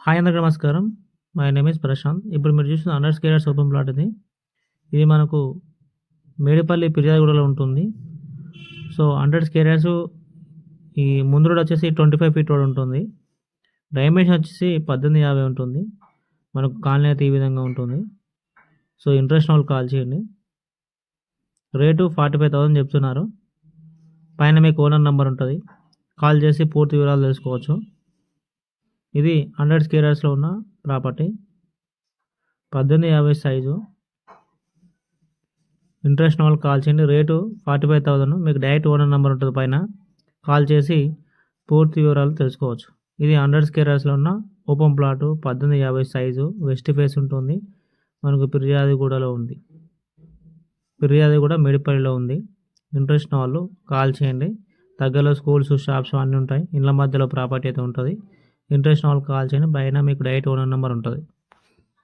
Hi అందరికీ నమస్కారం. My name is Prashant. ఇప్పుడు మీరు చూసిన 100 స్క్వేర్ యార్డ్స్ ఓపెన్ ప్లాట్ ఇది. ఇది మనకు మేడిపల్లి ఫిర్యాదుగూడలో ఉంటుంది. సో 100 స్క్వేర్ యార్డ్స్ ఈ ముందు రోడ్ వచ్చేసి 25 ఫీట్ రోడ్ ఉంటుంది. డైమెన్షన్ వచ్చేసి 1850 ఉంటుంది. మనకు కాలనీ అయితే ఈ విధంగా ఉంటుంది. సో ఇంట్రెస్ట్ వాళ్ళు కాల్ చేయండి. రేటు 45,000 చెప్తున్నారు. పైన మీకు ఓనర్ నెంబర్ ఉంటుంది. కాల్ చేసి పూర్తి వివరాలు తెలుసుకోవచ్చు. ఇది 100 స్క్వేర్ యార్డ్స్లో ఉన్న ప్రాపర్టీ. 1850 సైజు. ఇంట్రెస్ట్ వాళ్ళు కాల్ చేయండి. రేటు 45,000. మీకు డైరెక్ట్ ఓనర్ నెంబర్ ఉంటుంది పైన. కాల్ చేసి పూర్తి వివరాలు తెలుసుకోవచ్చు. ఇది 100 స్క్వేర్ యార్డ్స్లో ఉన్న open plot. 1850 size. West face ఉంటుంది. మనకు ఫిర్యాదుగూడలో ఉంది. ఫిర్యాదుగూడ మేడిపల్లిలో ఉంది. ఇంట్రెస్ట్ వాళ్ళు కాల్ చేయండి. దగ్గరలో స్కూల్స్, షాప్స్ అన్నీ ఉంటాయి. ఇళ్ళ మధ్యలో ప్రాపర్టీ అయితే ఉంటుంది. ఇంట్రెస్ట్ వాళ్ళకి కాల్ చేయండి. పైన మీకు డైరెక్ట్ ఓనర్ నెంబర్ ఉంటుంది.